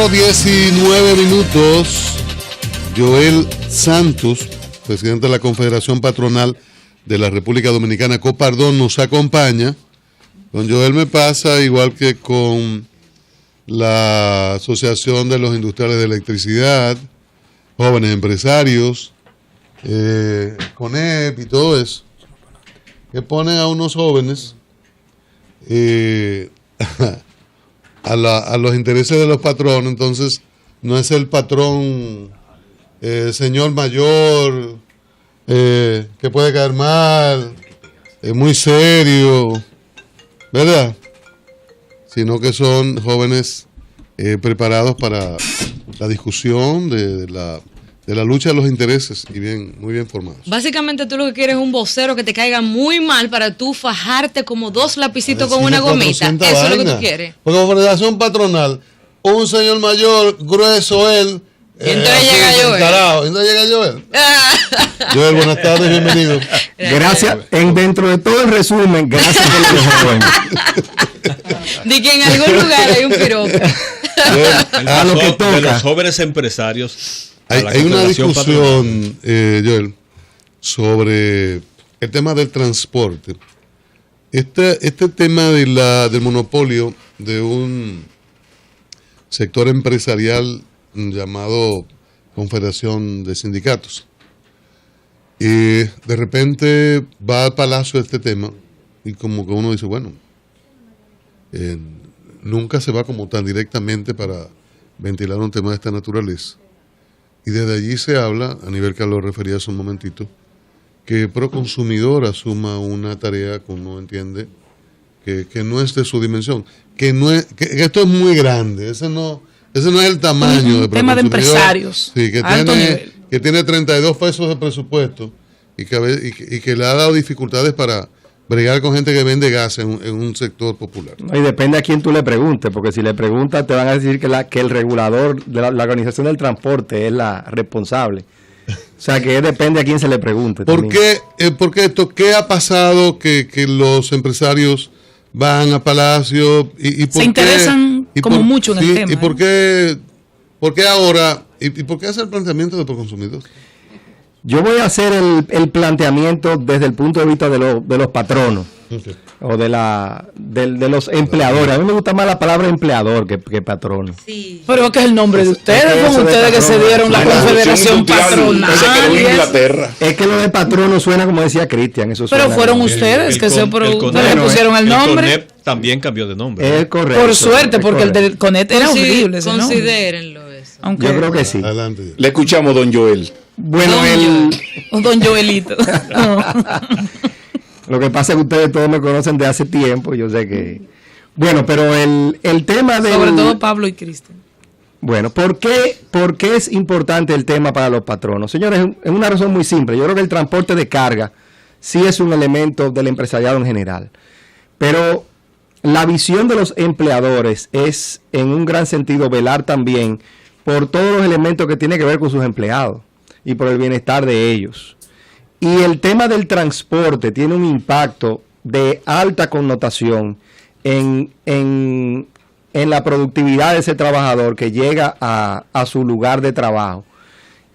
4:19. Joel Santos, presidente de la Confederación Patronal de la República Dominicana, Copardón, nos acompaña. Con Joel me pasa igual que con la Asociación de los Industriales de Electricidad, Jóvenes Empresarios, CONEP y todo eso, que ponen a unos jóvenes a los intereses de los patronos. Entonces no es el patrón señor mayor que puede caer mal, muy serio, ¿verdad? Sino que son jóvenes preparados para la discusión de la lucha de los intereses y muy bien formados. Básicamente tú lo que quieres es un vocero que te caiga muy mal para tú fajarte como dos lapicitos con una gomita. Eso es lo que tú quieres. Porque Confederación Patronal, un señor mayor, grueso él. Y entonces llega Joel. Entonces llega Joel. Joel, buenas tardes, bienvenido. Gracias. Dentro de todo el resumen, gracias por lo que joven. De que en algún lugar hay un piropo. A lo que toca. De los jóvenes empresarios. Hay una discusión, Joel, sobre el tema del transporte. Este tema del monopolio de un sector empresarial llamado Confederación de Sindicatos. Y de repente va al palacio este tema y como que uno dice, bueno, nunca se va como tan directamente para ventilar un tema de esta naturaleza. Y desde allí se habla, a nivel que lo refería hace un momentito, que Proconsumidor asuma una tarea que uno entiende que no es de su dimensión, que esto es muy grande, ese no es el tamaño de tema de empresarios. Sí, que tiene 32 pesos de presupuesto y que le ha dado dificultades para bregar con gente que vende gas en un sector popular. Y depende a quién tú le preguntes, porque si le preguntas te van a decir que el regulador de la Organización del Transporte es la responsable. O sea que depende a quién se le pregunte. ¿Por qué esto? ¿Qué ha pasado que los empresarios van a Palacio y por se interesan mucho en el tema? ¿Y por qué ahora? ¿Y por qué hace el planteamiento de Proconsumidor? Yo voy a hacer el planteamiento desde el punto de vista de los patronos, okay, o de los empleadores. A mí me gusta más la palabra empleador que patrono. Sí. Pero que es el nombre de ustedes, son ustedes que se dieron la Confederación Patronal. Es que lo de patrono suena como decía Cristian. Pero fueron ustedes que le pusieron el nombre. El CONEP también cambió de nombre. Es correcto. Por suerte, porque el del CONEP era horrible. Considérenlo eso. Yo creo que sí. Adelante. Le escuchamos, don Joel. Bueno, don Joelito. Lo que pasa es que ustedes todos me conocen de hace tiempo, yo sé que... Bueno, pero el tema de... Sobre todo Pablo y Cristian. Bueno, ¿por qué es importante el tema para los patronos? Señores, es una razón muy simple. Yo creo que el transporte de carga sí es un elemento del empresariado en general. Pero la visión de los empleadores es, en un gran sentido, velar también por todos los elementos que tienen que ver con sus empleados y por el bienestar de ellos. Y el tema del transporte tiene un impacto de alta connotación en la productividad de ese trabajador que llega a su lugar de trabajo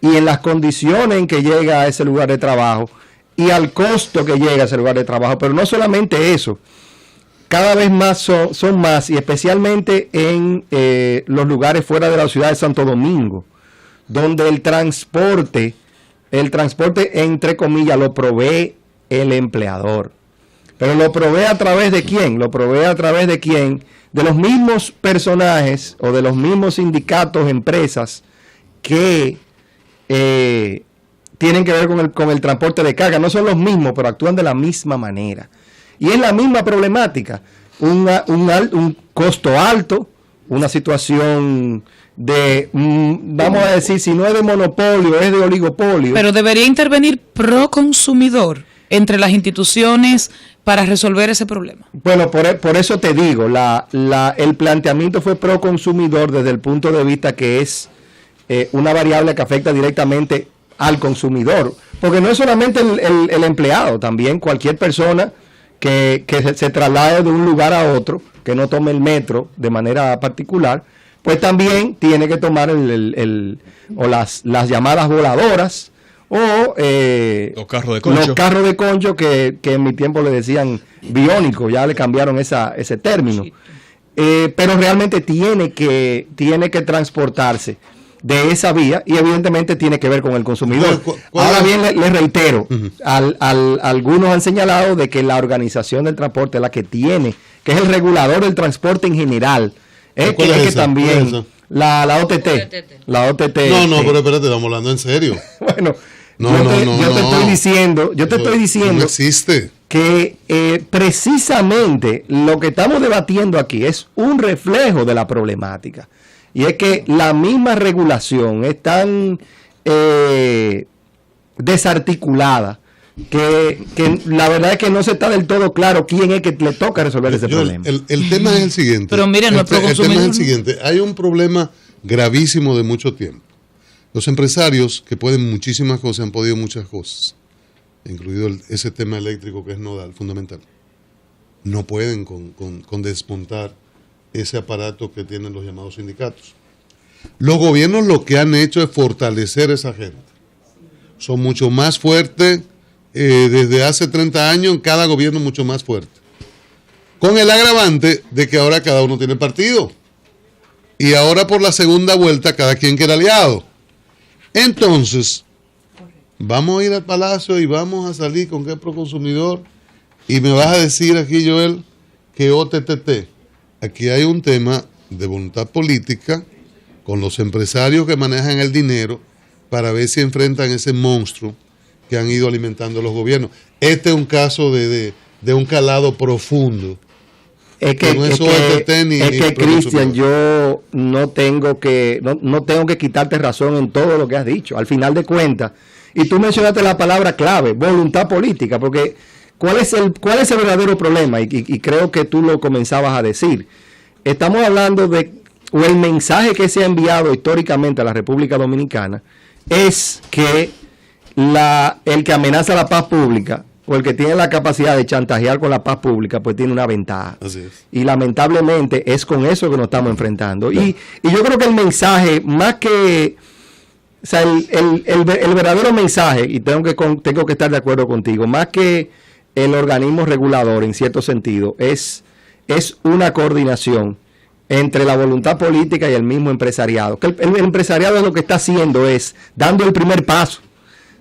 y en las condiciones en que llega a ese lugar de trabajo y al costo que llega a ese lugar de trabajo. Pero no solamente eso, cada vez más son más, y especialmente en los lugares fuera de la ciudad de Santo Domingo, donde el transporte, entre comillas, lo provee el empleador. Pero lo provee a través de quién? De los mismos personajes o de los mismos sindicatos, empresas que tienen que ver con el transporte de carga. No son los mismos, pero actúan de la misma manera. Y es la misma problemática. Un costo alto, una situación de, vamos a decir, si no es de monopolio, es de oligopolio. Pero debería intervenir Proconsumidor entre las instituciones para resolver ese problema. Bueno, por eso te digo, el planteamiento fue Proconsumidor desde el punto de vista que es una variable que afecta directamente al consumidor. Porque no es solamente el empleado, también cualquier persona que se traslade de un lugar a otro, que no tome el metro de manera particular, pues también tiene que tomar las llamadas voladoras o los carros de concho que en mi tiempo le decían biónicos, ya le cambiaron ese término. Pero realmente tiene que transportarse de esa vía y evidentemente tiene que ver con el consumidor. Ahora bien, le reitero, algunos han señalado de que la organización del transporte es la que tiene, que es el regulador del transporte en general, que también la OTT. La OTT. No, pero espérate, estamos hablando en serio. Bueno, yo te estoy diciendo no existe. Que precisamente lo que estamos debatiendo aquí es un reflejo de la problemática. Y es que la misma regulación es tan desarticulada que la verdad es que no se está del todo claro quién es que le toca resolver ese problema. El tema es el siguiente. Pero miren, el tema es el siguiente. Hay un problema gravísimo de mucho tiempo. Los empresarios que pueden muchísimas cosas han podido muchas cosas, incluido ese tema eléctrico que es nodal, fundamental. No pueden con desmontar ese aparato que tienen los llamados sindicatos. Los gobiernos lo que han hecho es fortalecer a esa gente. Son mucho más fuertes, desde hace 30 años, cada gobierno mucho más fuerte. Con el agravante de que ahora cada uno tiene partido. Y ahora por la segunda vuelta cada quien quiere aliado. Entonces, vamos a ir al Palacio y vamos a salir con qué Proconsumidor. Y me vas a decir aquí, Joel, que OTTT. Aquí hay un tema de voluntad política con los empresarios que manejan el dinero para ver si enfrentan ese monstruo que han ido alimentando los gobiernos. Este es un caso de un calado profundo. Es que Cristian, yo no tengo que quitarte razón en todo lo que has dicho. Al final de cuentas, y tú mencionaste la palabra clave, voluntad política, porque ¿cuál es el verdadero problema? Y creo que tú lo comenzabas a decir. Estamos hablando o el mensaje que se ha enviado históricamente a la República Dominicana es que el que amenaza la paz pública o el que tiene la capacidad de chantajear con la paz pública, pues tiene una ventaja. Así es. Y lamentablemente es con eso que nos estamos enfrentando. Y yo creo que el mensaje, más que... O sea, el verdadero mensaje, y tengo que estar de acuerdo contigo, más que el organismo regulador, en cierto sentido, es una coordinación entre la voluntad política y el mismo empresariado. Que el empresariado lo que está haciendo es dando el primer paso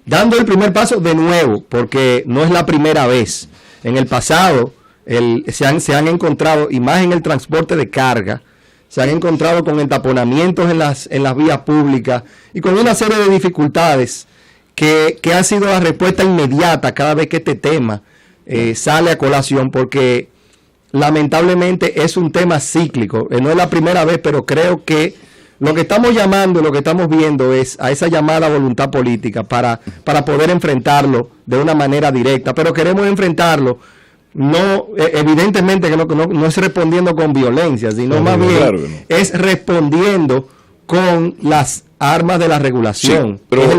de nuevo, porque no es la primera vez. En el pasado se han encontrado, y más en el transporte de carga, se han encontrado con entaponamientos en las vías públicas y con una serie de dificultades que han sido la respuesta inmediata cada vez que este tema sale a colación, porque lamentablemente es un tema cíclico. No es la primera vez, pero creo que lo que estamos llamando, lo que estamos viendo es a esa llamada voluntad política para poder enfrentarlo de una manera directa, pero queremos enfrentarlo no, evidentemente que no es respondiendo con violencia, sino más bien es respondiendo con las armas de la regulación, sí, pero, que es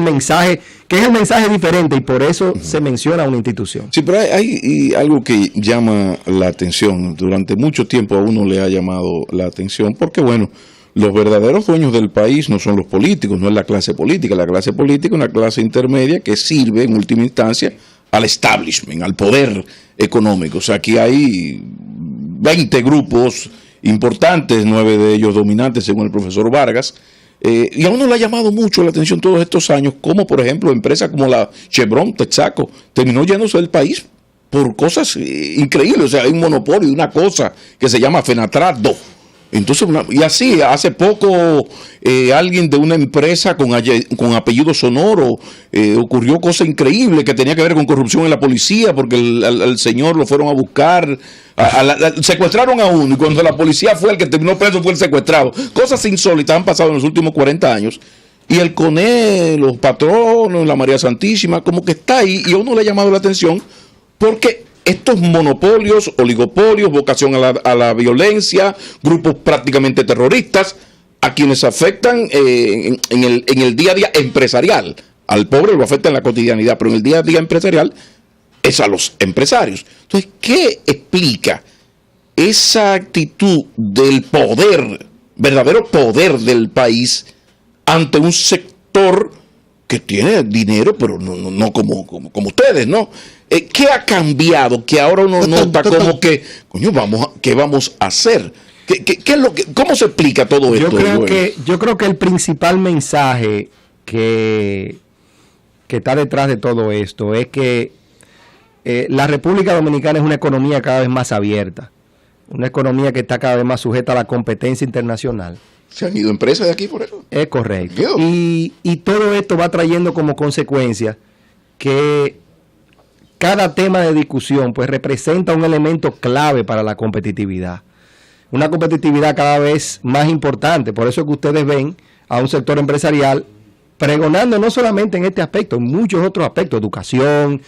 el mensaje diferente, y por eso se menciona una institución. Sí, pero hay algo que llama la atención. Durante mucho tiempo a uno le ha llamado la atención, porque bueno, los verdaderos dueños del país no son los políticos, no es la clase política. La clase política es una clase intermedia que sirve en última instancia al establishment, al poder económico. O sea, aquí hay 20 grupos importantes, 9 de ellos dominantes según el profesor Vargas, y a uno le ha llamado mucho la atención todos estos años, como por ejemplo empresas como la Chevron, Texaco, terminó yéndose del país por cosas increíbles. O sea, hay un monopolio de una cosa que se llama Fenatrado. Entonces, y así, hace poco alguien de una empresa con apellido sonoro ocurrió cosa increíble que tenía que ver con corrupción en la policía, porque al señor lo fueron a buscar, secuestraron a uno, y cuando la policía fue el que terminó preso fue el secuestrado. Cosas insólitas han pasado en los últimos 40 años. Y el CONE, los patronos, la María Santísima, como que está ahí, y a uno le ha llamado la atención porque estos monopolios, oligopolios, vocación a la violencia, grupos prácticamente terroristas, a quienes afectan en el día a día empresarial. Al pobre lo afecta en la cotidianidad, pero en el día a día empresarial es a los empresarios. Entonces, ¿qué explica esa actitud del poder verdadero poder del país ante un sector que tiene dinero, pero no como ustedes, ¿no? ¿Qué ha cambiado? Que ahora uno nota como que, coño, ¿qué vamos a hacer? ¿Qué es lo cómo se explica todo esto? Yo creo que el principal mensaje que está detrás de todo esto es que la República Dominicana es una economía cada vez más abierta, una economía que está cada vez más sujeta a la competencia internacional. ¿Se han ido empresas de aquí por eso? Es correcto. Y todo esto va trayendo como consecuencia que cada tema de discusión pues representa un elemento clave para la competitividad. Una competitividad cada vez más importante. Por eso es que ustedes ven a un sector empresarial pregonando no solamente en este aspecto, en muchos otros aspectos, educación,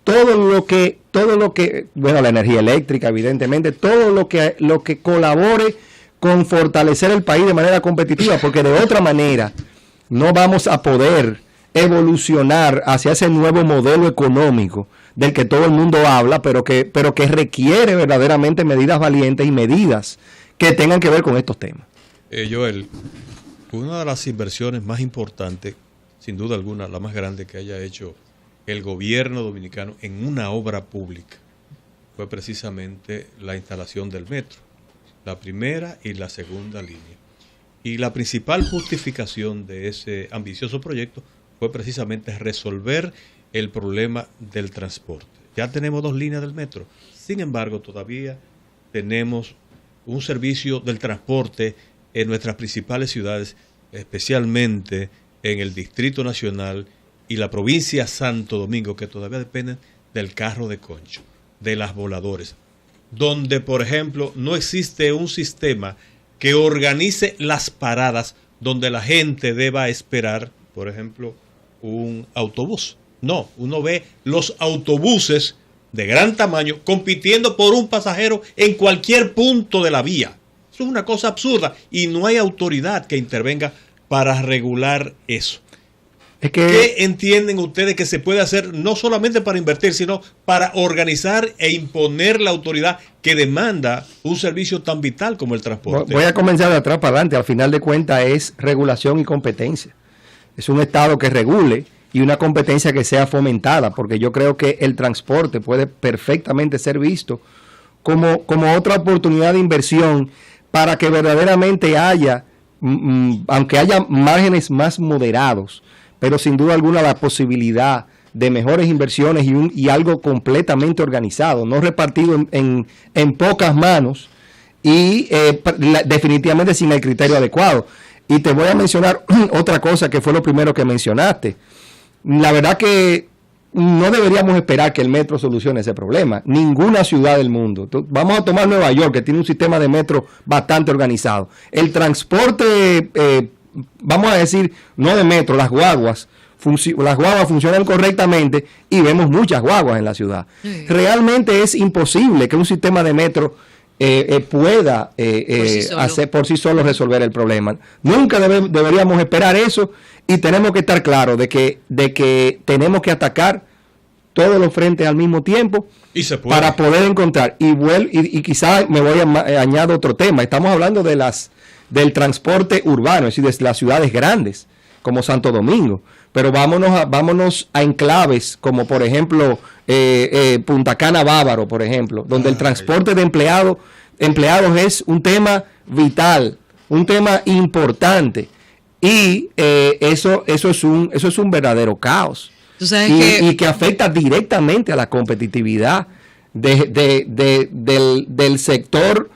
todo lo que, bueno, la energía eléctrica, evidentemente, todo lo que colabore con fortalecer el país de manera competitiva, porque de otra manera no vamos a poder evolucionar hacia ese nuevo modelo económico del que todo el mundo habla, pero que requiere verdaderamente medidas valientes y medidas que tengan que ver con estos temas. Joel, una de las inversiones más importantes, sin duda alguna, la más grande que haya hecho el gobierno dominicano en una obra pública, fue precisamente la instalación del metro, la primera y la segunda línea. Y la principal justificación de ese ambicioso proyecto fue precisamente resolver el problema del transporte. Ya tenemos 2 líneas del metro, sin embargo todavía tenemos un servicio del transporte en nuestras principales ciudades, especialmente en el Distrito Nacional y la provincia Santo Domingo, que todavía dependen del carro de concho, de las voladoras, donde, por ejemplo, no existe un sistema que organice las paradas donde la gente deba esperar, por ejemplo, un autobús. No, uno ve los autobuses de gran tamaño compitiendo por un pasajero en cualquier punto de la vía. Eso es una cosa absurda y no hay autoridad que intervenga para regular eso. ¿Qué entienden ustedes que se puede hacer no solamente para invertir, sino para organizar e imponer la autoridad que demanda un servicio tan vital como el transporte? Voy a comenzar de atrás para adelante. Al final de cuentas es regulación y competencia. Es un Estado que regule y una competencia que sea fomentada, porque yo creo que el transporte puede perfectamente ser visto como otra oportunidad de inversión para que verdaderamente haya, aunque haya márgenes más moderados, pero sin duda alguna la posibilidad de mejores inversiones y algo completamente organizado, no repartido en pocas manos y definitivamente sin el criterio adecuado. Y te voy a mencionar otra cosa que fue lo primero que mencionaste. La verdad que no deberíamos esperar que el metro solucione ese problema. Ninguna ciudad del mundo. Vamos a tomar Nueva York, que tiene un sistema de metro bastante organizado. El transporte, vamos a decir, no de metro, las guaguas funcionan correctamente y vemos muchas guaguas en la ciudad. Sí. Realmente es imposible que un sistema de metro pueda hacer por sí solo resolver el problema. Nunca deberíamos esperar eso y tenemos que estar claros de que tenemos que atacar todos los frentes al mismo tiempo para poder encontrar y quizás me voy a añadir otro tema. Estamos hablando del transporte urbano, es decir, de las ciudades grandes como Santo Domingo, pero vámonos a enclaves como por ejemplo Punta Cana Bávaro, por ejemplo, donde el transporte de empleados es un tema vital, un tema importante y eso es un verdadero caos. ¿Tú sabes y que afecta directamente a la competitividad del sector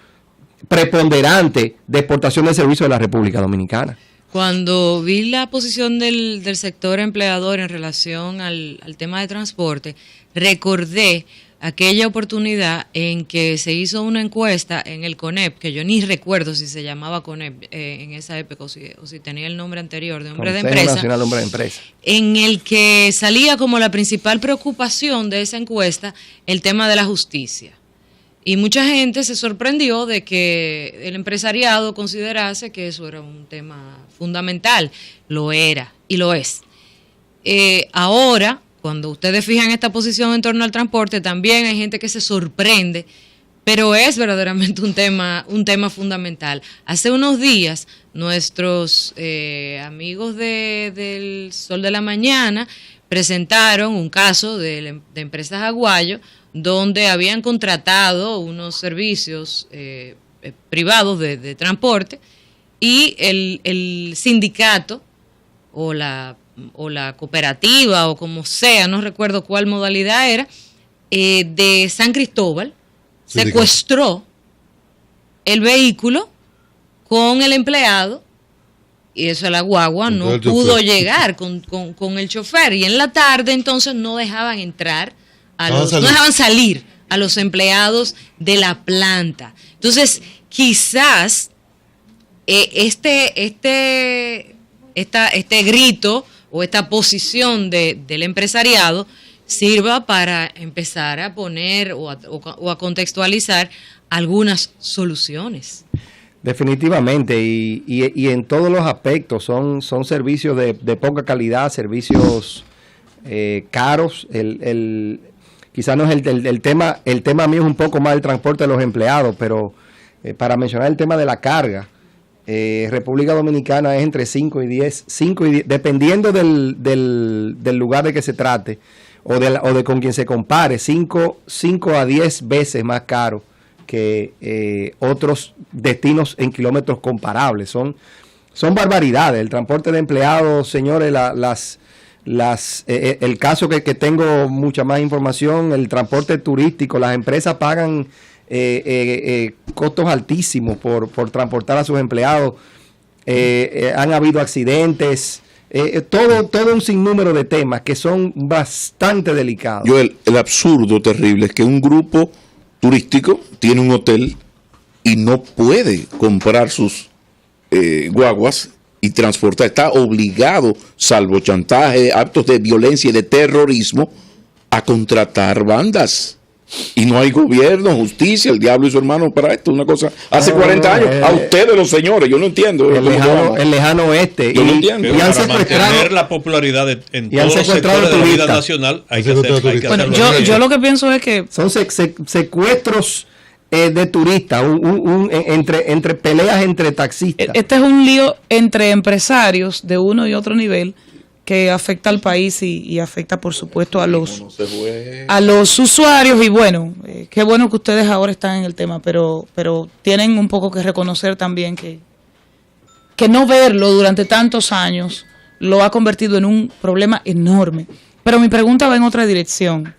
preponderante de exportación de servicios de la República Dominicana. Cuando vi la posición del sector empleador en relación al tema de transporte, recordé aquella oportunidad en que se hizo una encuesta en el CONEP, que yo ni recuerdo si se llamaba CONEP en esa época o si tenía el nombre anterior de hombre de empresa, Nacional Hombre de Empresa, en el que salía como la principal preocupación de esa encuesta el tema de la justicia. Y mucha gente se sorprendió de que el empresariado considerase que eso era un tema fundamental. Lo era y lo es. Ahora, cuando ustedes fijan esta posición en torno al transporte, también hay gente que se sorprende pero es verdaderamente un tema fundamental. Hace unos días, nuestros amigos del Sol de la Mañana presentaron un caso de Empresas Aguayo, donde habían contratado unos servicios privados de transporte, y el sindicato o la cooperativa, o como sea, no recuerdo cuál modalidad era, de San Cristóbal, secuestró el vehículo con el empleado, y eso la guagua no pudo llegar con el chofer, y en la tarde entonces no dejaban entrar no dejaban salir a los empleados de la planta. Entonces, quizás este grito o esta posición del empresariado sirva para empezar a poner o a contextualizar algunas soluciones. Definitivamente, y en todos los aspectos son servicios de poca calidad, servicios caros. Quizás no es el tema mío es un poco más el transporte de los empleados, pero para mencionar el tema de la carga, República Dominicana es entre 5 y 10, dependiendo del lugar de que se trate o de con quien se compare, 5 a 10 veces más caro que otros destinos en kilómetros comparables. Son barbaridades. El transporte de empleados, señores, el caso que tengo mucha más información, el transporte turístico, las empresas pagan costos altísimos por transportar a sus empleados. Han habido accidentes, todo un sinnúmero de temas que son bastante delicados. El absurdo terrible es que un grupo turístico tiene un hotel y no puede comprar sus guaguas y transportar, está obligado, salvo chantaje, actos de violencia y de terrorismo, a contratar bandas. Y no hay gobierno, justicia, el diablo y su hermano para esto. Una cosa, hace 40 años, a ustedes los señores, yo no entiendo. El lejano oeste. Yo no entiendo. Pero para mantener la popularidad en todos los sectores de la vida nacional, hay que hacerlo. Yo lo que pienso es que son secuestros de turistas, entre peleas entre taxistas. Este es un lío entre empresarios de uno y otro nivel que afecta al país y afecta, por supuesto, a los usuarios. Y bueno, qué bueno que ustedes ahora están en el tema, pero tienen un poco que reconocer también que no verlo durante tantos años lo ha convertido en un problema enorme. Pero mi pregunta va en otra dirección.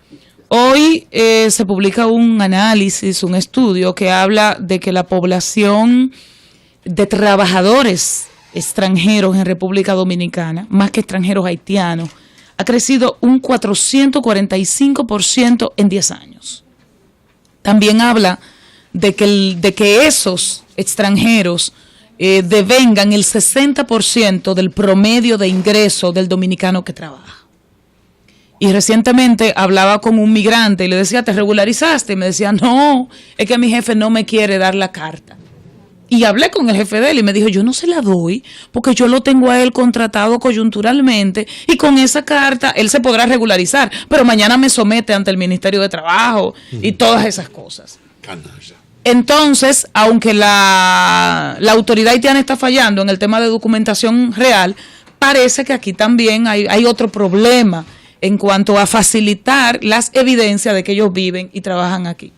Hoy se publica un análisis, un estudio que habla de que la población de trabajadores extranjeros en República Dominicana, más que extranjeros haitianos, ha crecido un 445% en 10 años. También habla de que esos extranjeros devengan el 60% del promedio de ingreso del dominicano que trabaja. Y recientemente hablaba con un migrante y le decía, ¿te regularizaste? Y me decía, no, es que mi jefe no me quiere dar la carta. Y hablé con el jefe de él y me dijo, yo no se la doy porque yo lo tengo a él contratado coyunturalmente y con esa carta él se podrá regularizar, pero mañana me somete ante el Ministerio de Trabajo y todas esas cosas. Entonces, aunque la autoridad haitiana está fallando en el tema de documentación real, parece que aquí también hay otro problema en cuanto a facilitar las evidencias de que ellos viven y trabajan aquí.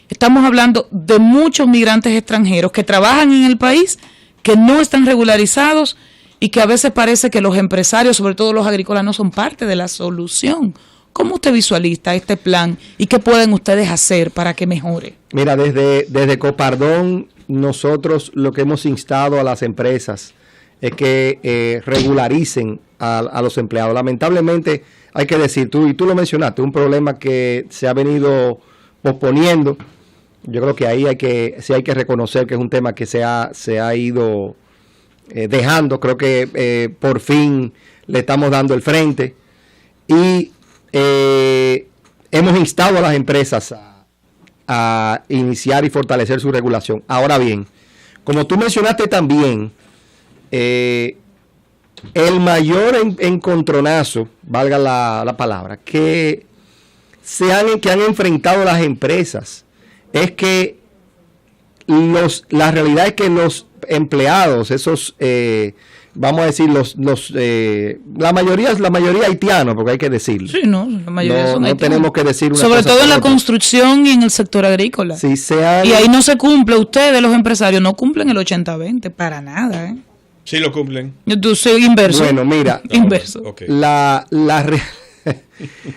Estamos hablando de muchos migrantes extranjeros que trabajan en el país, que no están regularizados y que a veces parece que los empresarios, sobre todo los agrícolas, no son parte de la solución. ¿Cómo usted visualiza este plan y qué pueden ustedes hacer para que mejore? Mira, desde Copardón, nosotros lo que hemos instado a las empresas es que regularicen a los empleados. Lamentablemente, hay que decir, tú lo mencionaste, un problema que se ha venido posponiendo. Yo creo que ahí hay que reconocer que es un tema que se ha ido dejando. Creo que por fin le estamos dando el frente y hemos instado a las empresas a iniciar y fortalecer su regulación. Ahora bien, como tú mencionaste también, el mayor encontronazo, valga la palabra, que han enfrentado las empresas es que la realidad es que los empleados, esos, vamos a decir, la mayoría haitianos, porque hay que decirlo. Sí, no, la mayoría son no haitianos. tenemos que decir una sobre cosa todo en la otra. construcción y en el sector agrícola. Si sean, Y ahí no se cumple, ustedes los empresarios no cumplen el 80-20, para nada, ¿eh? Sí lo cumplen. Yo soy inverso. Bueno, mira, Inverso. Ok.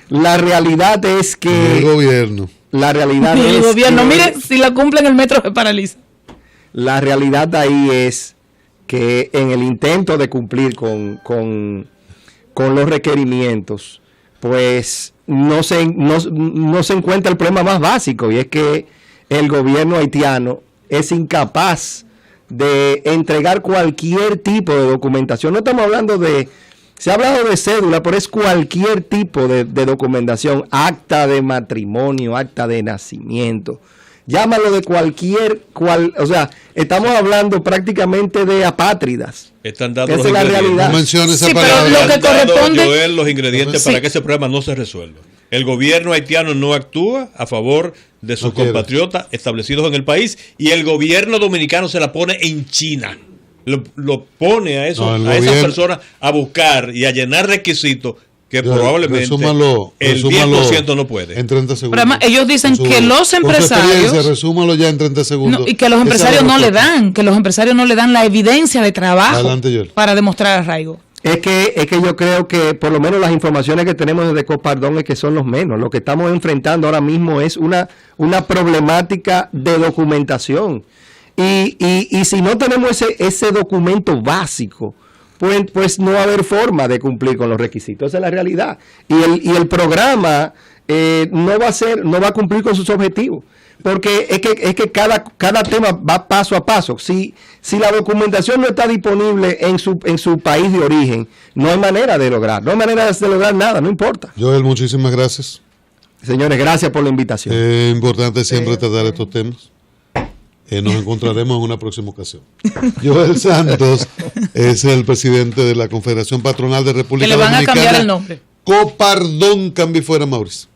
la realidad es El que gobierno. la realidad Y el es gobierno, que- mire, si la cumplen el metro se paraliza. La realidad ahí es que en el intento de cumplir con los requerimientos, pues no se encuentra el problema más básico, y es que el gobierno haitiano es incapaz de entregar cualquier tipo de documentación. No estamos hablando se ha hablado de cédula, pero es cualquier tipo de documentación, acta de matrimonio, acta de nacimiento. Llámalo de o sea, estamos hablando prácticamente de apátridas. Están dando Esa los es la ingredientes. realidad. No menciona esa Sí, pero palabra. lo que Están dando, corresponde- Joel, los ingredientes Sí. para que ese problema no se resuelva. El gobierno haitiano no actúa a favor de sus No quiere. compatriotas establecidos en el país y el gobierno dominicano se la pone en China. Lo pone a, No, el a esas gobierno- personas a buscar y a llenar requisitos que Joel, probablemente resúmalo el 10% no puede. En 30 segundos. Pero además, ellos dicen Con que los con su empresarios- experiencia, resúmalo ya en 30 segundos. No, y que los Esa empresarios es la no le respuesta. dan, que los empresarios no le dan la evidencia de trabajo Adelante, Joel. para demostrar arraigo. Es que yo creo que por lo menos las informaciones que tenemos desde Copardón es que son los menos. Lo que estamos enfrentando ahora mismo es una problemática de documentación. Y si no tenemos ese documento básico, pues no va a haber forma de cumplir con los requisitos. Esa es la realidad. Y el programa no va a cumplir con sus objetivos. Porque es que cada tema va paso a paso. Si la documentación no está disponible en su país de origen, no hay manera de lograr. No hay manera de lograr nada, no importa. Joel, muchísimas gracias. Señores, gracias por la invitación. Es importante siempre tratar estos temas. Nos encontraremos en una próxima ocasión. Joel Santos es el presidente de la Confederación Patronal de República Que le van a Dominicana. cambiar el nombre. Copardón, cambio fuera, Mauricio.